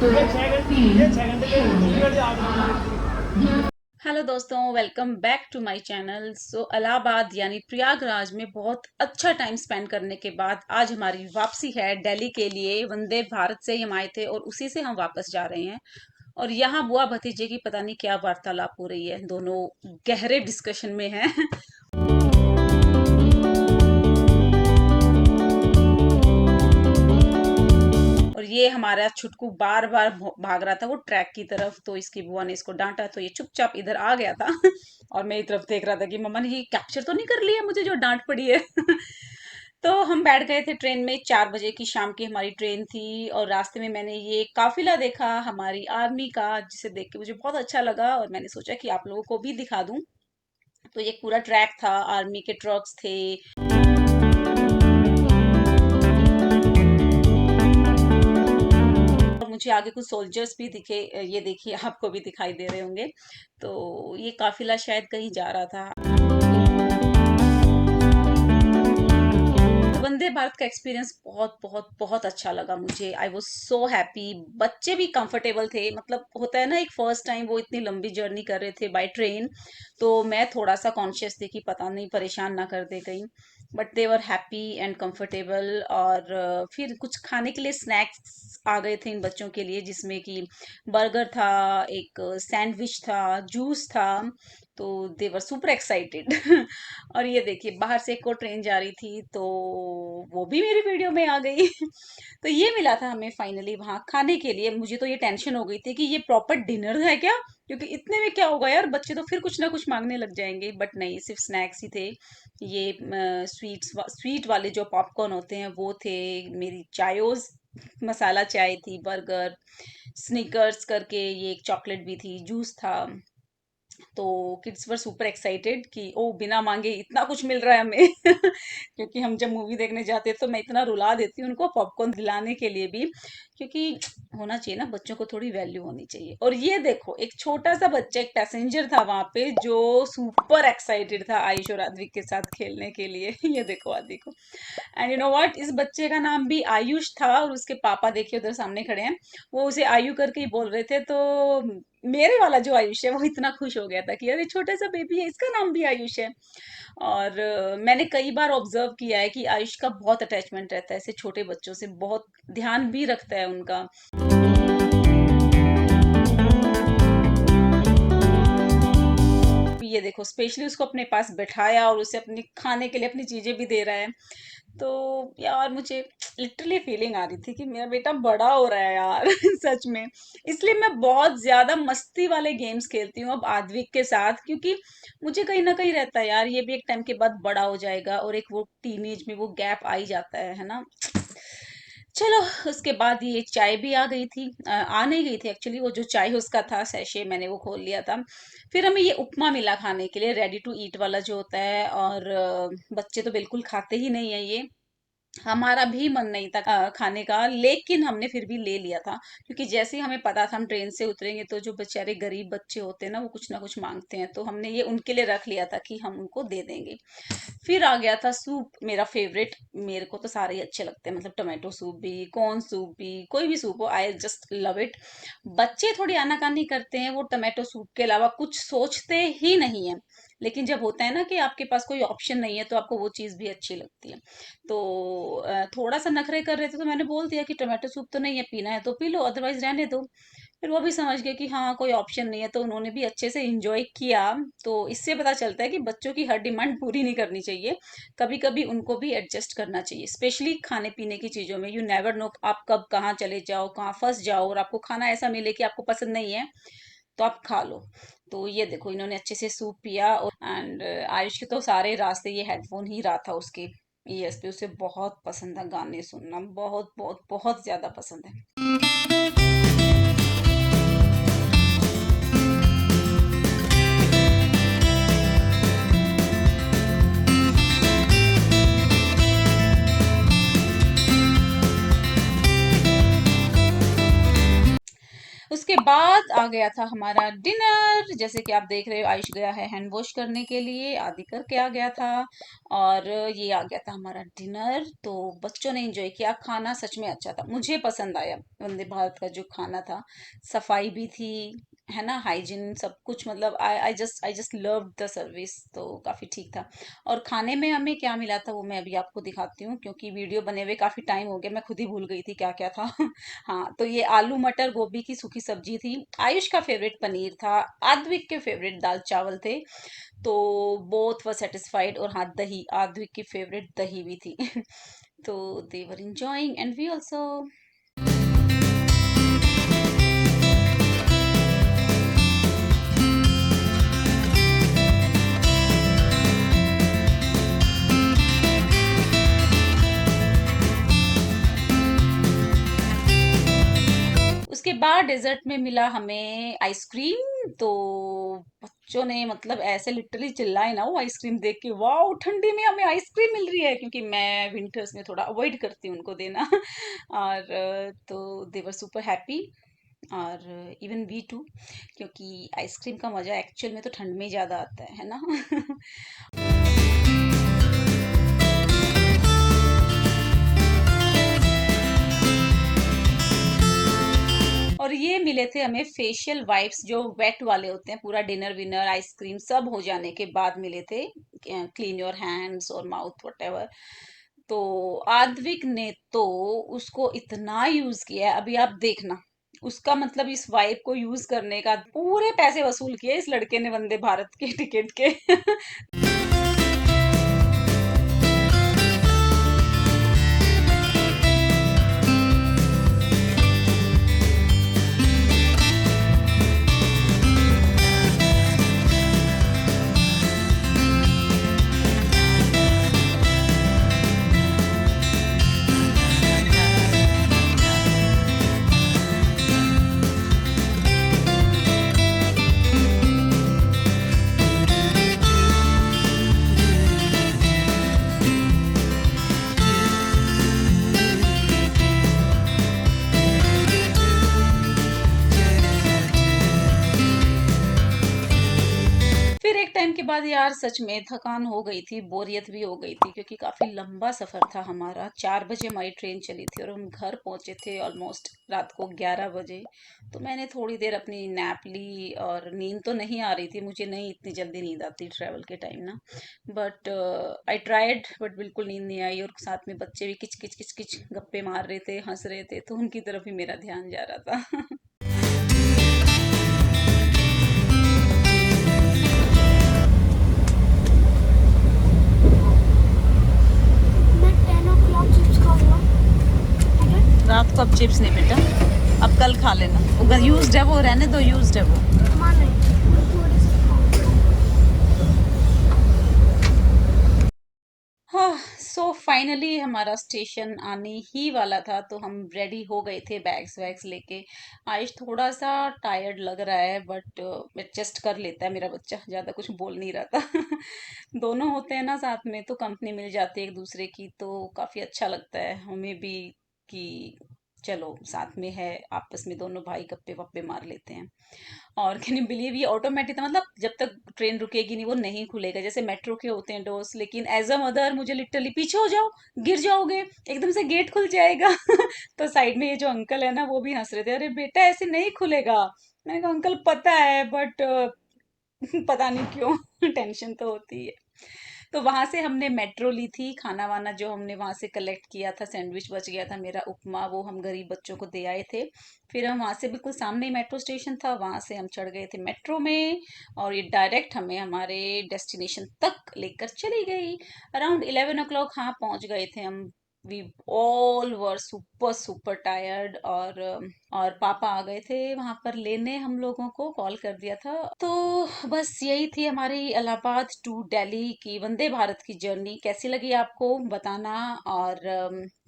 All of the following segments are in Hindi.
हेलो दोस्तों, welcome back to my channel. So Allahabad यानी प्रयागराज में बहुत अच्छा टाइम स्पेंड करने के बाद आज हमारी वापसी है दिल्ली के लिए। वंदे भारत से ही हम आए थे और उसी से हम वापस जा रहे हैं। और यहाँ बुआ भतीजे की पता नहीं क्या वार्तालाप हो रही है, दोनों गहरे डिस्कशन में हैं। और ये हमारा छुटकू बार बार भाग रहा था वो ट्रैक की तरफ, तो इसकी बुआ ने इसको डांटा तो ये चुपचाप इधर आ गया था। और मेरी तरफ देख रहा था कि मम्मा ने ये कैप्चर तो नहीं कर लिया मुझे जो डांट पड़ी है। तो हम बैठ गए थे ट्रेन में। 4 बजे की शाम की हमारी ट्रेन थी और रास्ते में मैंने ये काफिला देखा हमारी आर्मी का, जिसे देख के मुझे बहुत अच्छा लगा और मैंने सोचा कि आप लोगों को भी दिखा दूं। तो ये पूरा ट्रैक था, आर्मी के ट्रक्स थे। और मुझे आगे कुछ सोल्जर्स भी दिखे, ये देखिए आपको भी दिखाई दे रहे होंगे। तो ये काफिला शायद कहीं जा रहा था। वंदे भारत का एक्सपीरियंस बहुत बहुत बहुत अच्छा लगा मुझे। I was so happy. बच्चे भी कंफर्टेबल थे, मतलब होता है ना, एक फर्स्ट टाइम वो इतनी लंबी जर्नी कर रहे थे बाय ट्रेन। तो मैं थोड़ा सा कॉन्शियस थी कि पता नहीं परेशान ना कर दे कहीं। But they were happy and comfortable. और फिर कुछ खाने के लिए स्नैक्स आ गए थे इन बच्चों के लिए, जिसमें कि बर्गर था, एक सैंडविच था, जूस था। तो दे वर सुपर एक्साइटेड। और ये देखिए बाहर से एक और ट्रेन जा रही थी, तो वो भी मेरी वीडियो में आ गई। तो ये मिला था हमें फाइनली वहां खाने के लिए। मुझे तो ये टेंशन हो गई थी कि ये प्रॉपर डिनर है क्या, क्योंकि इतने में क्या होगा यार, बच्चे तो फिर कुछ ना कुछ मांगने लग जाएंगे। बट नहीं, सिर्फ स्नैक्स ही थे। ये स्वीट वाले जो पॉपकॉर्न होते हैं वो थे, मेरी चायोस मसाला चाय थी, बर्गर, स्निकर्स करके ये एक चॉकलेट भी थी, जूस था। तो किड्स वर सुपर एक्साइटेड कि ओ बिना मांगे इतना कुछ मिल रहा है हमें। क्योंकि हम जब मूवी देखने जाते हैं तो मैं इतना रुला देती हूँ उनको पॉपकॉर्न दिलाने के लिए भी, क्योंकि होना चाहिए ना, बच्चों को थोड़ी वैल्यू होनी चाहिए। और ये देखो एक छोटा सा बच्चा, एक पैसेंजर था वहां पे जो सुपर एक्साइटेड था आयुष और आद्विक के साथ खेलने के लिए। ये देखो आद्विक को। एंड यू नो व्हाट, इस बच्चे का नाम भी आयुष था और उसके पापा देखिए उधर सामने खड़े हैं, वो उसे आयु करके ही बोल रहे थे। तो मेरे वाला जो आयुष है वो इतना खुश हो गया था कि अरे छोटा सा बेबी है, इसका नाम भी आयुष है। और मैंने कई बार ऑब्जर्व किया है कि आयुष का बहुत अटैचमेंट रहता है ऐसे छोटे बच्चों से, बहुत ध्यान भी रखता है उनका। ये देखो स्पेशली उसको अपने पास बैठाया और उसे अपनी खाने के लिए अपनी चीजें भी दे रहा है। तो यार मुझे लिटरली फीलिंग आ रही थी कि मेरा बेटा बड़ा हो रहा है यार। सच में। इसलिए मैं बहुत ज्यादा मस्ती वाले गेम्स खेलती हूँ अब आद्विक के साथ, क्योंकि मुझे कहीं ना कहीं रहता है यार ये भी एक टाइम के बाद बड़ा हो जाएगा और एक वो टीनेज में वो गैप आ ही जाता है ना। चलो, उसके बाद ये चाय भी आ गई थी, आ नहीं गई थी एक्चुअली, वो जो चाय उसका था सैशे, मैंने वो खोल लिया था। फिर हमें ये उपमा मिला खाने के लिए, रेडी टू ईट वाला जो होता है। और बच्चे तो बिल्कुल खाते ही नहीं है ये। हमारा भी मन नहीं था खाने का, लेकिन हमने फिर भी ले लिया था, क्योंकि जैसे ही हमें पता था हम ट्रेन से उतरेंगे तो जो बेचारे गरीब बच्चे होते हैं ना वो कुछ ना कुछ मांगते हैं, तो हमने ये उनके लिए रख लिया था कि हम उनको दे देंगे। फिर आ गया था सूप, मेरा फेवरेट। मेरे को तो सारे ही अच्छे लगते हैं, मतलब टोमेटो सूप भी, कॉर्न सूप भी, कोई भी सूप हो, आई जस्ट लव इट। बच्चे थोड़ी आनाकानी करते हैं, वो टोमेटो सूप के अलावा कुछ सोचते ही नहीं है। लेकिन जब होता है ना कि आपके पास कोई ऑप्शन नहीं है तो आपको वो चीज भी अच्छी लगती है। तो थोड़ा सा नखरे कर रहे थे तो मैंने बोल दिया कि टोमेटो सूप तो नहीं है, पीना है तो पी लो, अदरवाइज रहने दो। फिर वो भी समझ गए कि हाँ कोई ऑप्शन नहीं है, तो उन्होंने भी अच्छे से इंजॉय किया। तो इससे पता चलता है कि बच्चों की हर डिमांड पूरी नहीं करनी चाहिए, कभी कभी उनको भी एडजस्ट करना चाहिए, स्पेशली खाने पीने की चीजों में। यू नेवर नो आप कब कहाँ चले जाओ, कहाँ फंस जाओ और आपको खाना ऐसा मिले कि आपको पसंद नहीं है, तो आप खा लो। तो ये देखो इन्होंने अच्छे से सूप पिया। और एंड आयुष के तो सारे रास्ते ये हेडफोन ही रहा था उसके ईयर्स पे, उसे बहुत पसंद है गाने सुनना, बहुत बहुत बहुत ज्यादा पसंद है। उसके उसके बाद आ गया था हमारा डिनर। जैसे कि आप देख रहे हो, आयुष गया है हैंड वॉश करने के लिए, आदि करके आ गया था। और ये आ गया था हमारा डिनर। तो बच्चों ने एंजॉय किया, खाना सच में अच्छा था, मुझे पसंद आया वंदे भारत का जो खाना था। सफाई भी थी, है ना, हाइजीन सब कुछ, मतलब I just love the service, तो काफी ठीक था। और खाने में हमें क्या मिला था वो मैं अभी आपको दिखाती हूँ, क्योंकि वीडियो बने हुए काफी टाइम हो गया, मैं खुद ही भूल गई थी क्या क्या था। हाँ, तो ये आलू मटर गोभी की सूखी सब्जी थी। आयुष का फेवरेट पनीर था। आद्विक के फेवरेट दाल चावल थे। तो बोथ वर सेटिस्फाइड। और हाँ, दही, आद्विक की फेवरेट दही भी थी। तो दे वर एंजॉयिंग एंड वी ऑल्सो। उसके बाद डेजर्ट में मिला हमें आइसक्रीम। तो बच्चों ने मतलब ऐसे लिटरली चिल्लाए ना वो आइसक्रीम देख के, वाह ठंडी में हमें आइसक्रीम मिल रही है, क्योंकि मैं विंटर्स में थोड़ा अवॉइड करती हूँ उनको देना। और तो दे वर सुपर हैप्पी। और इवन वी टू, क्योंकि आइसक्रीम का मजा एक्चुअल में तो ठंड में ही ज्यादा आता है ना। और ये मिले थे हमें फेशियल वाइप्स, जो वेट वाले होते हैं, पूरा डिनर विनर आइसक्रीम सब हो जाने के बाद मिले थे। क्लीन योर हैंड्स और माउथ वटेवर। तो आद्विक ने तो उसको इतना यूज किया है, अभी आप देखना। उसका मतलब इस वाइप को यूज करने का पूरे पैसे वसूल किए इस लड़के ने वंदे भारत के टिकट के। फिर एक टाइम के बाद यार सच में थकान हो गई थी, बोरियत भी हो गई थी, क्योंकि काफी लंबा सफर था हमारा। 4 बजे हमारी ट्रेन चली थी और हम घर पहुंचे थे ऑलमोस्ट रात को 11 बजे। तो मैंने थोड़ी देर अपनी नैप ली, और नींद तो नहीं आ रही थी मुझे, नहीं इतनी जल्दी नींद आती ट्रैवल के टाइम ना। बट आई ट्राइड, बट बिल्कुल नींद नहीं आई। और साथ में बच्चे भी किच किच किच किच गप्पे मार रहे थे, हंस रहे थे, तो उनकी तरफ ही मेरा ध्यान जा रहा था। मैं 10 o'clock चिप्स खाऊंगा, ठीक है? रात को अब चिप्स नहीं बेटा, अब कल खा लेना, वो यूज्ड है, वो रहने दो, यूज्ड है वो। मान नहीं, मैं थोड़े से खाऊंगा। हाँ, सो फाइनली हमारा स्टेशन आने ही वाला था, तो हम रेडी हो गए थे बैग्स वैग्स लेके। आयुष थोड़ा सा टायर्ड लग रहा है, बट एडजस्ट कर लेता है मेरा बच्चा, ज़्यादा कुछ बोल नहीं रहा था। दोनों होते हैं ना साथ में, तो कंपनी मिल जाती है एक दूसरे की, तो काफ़ी अच्छा लगता है हमें भी कि चलो साथ में है, आपस में दोनों भाई गप्पे वप्पे मार लेते हैं। और कैन यू बिलीव, ये ऑटोमेटिक था, मतलब जब तक ट्रेन रुकेगी नहीं वो नहीं खुलेगा, जैसे मेट्रो के होते हैं डोर्स। लेकिन एज अ मदर मुझे लिटरली, पीछे हो जाओ, गिर जाओगे, एकदम से गेट खुल जाएगा। तो साइड में ये जो अंकल है ना, वो भी हंस रहे थे, अरे बेटा ऐसे नहीं खुलेगा। मैंने कहा अंकल पता है, बट पता नहीं क्यों, टेंशन तो होती है। तो वहां से हमने मेट्रो ली थी, खाना वाना जो हमने वहां से कलेक्ट किया था, सैंडविच बच गया था मेरा, उपमा, वो हम गरीब बच्चों को दे आए थे। फिर हम वहां से, बिल्कुल सामने ही मेट्रो स्टेशन था, वहां से हम चढ़ गए थे मेट्रो में। और ये डायरेक्ट हमें हमारे डेस्टिनेशन तक लेकर चली गई। अराउंड 11 o'clock, हाँ, पहुंच गए थे हम। We all were super super tired. और पापा आ गए थे वहां पर लेने, हम लोगों को कॉल कर दिया था। तो बस यही थी हमारी इलाहाबाद टू दिल्ली की वंदे भारत की जर्नी। कैसी लगी आपको बताना। और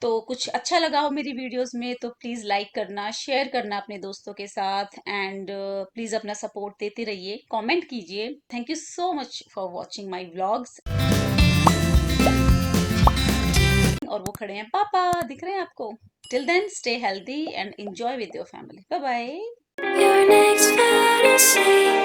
तो कुछ अच्छा लगा हो मेरी वीडियोस में तो प्लीज लाइक करना, शेयर करना अपने दोस्तों के साथ, एंड प्लीज अपना सपोर्ट देते रहिए, कमेंट कीजिए। Thank you so much for watching my vlogs. और वो खड़े हैं पापा, दिख रहे हैं आपको। Till then stay healthy and enjoy with your family. Bye bye. Your next fantasy.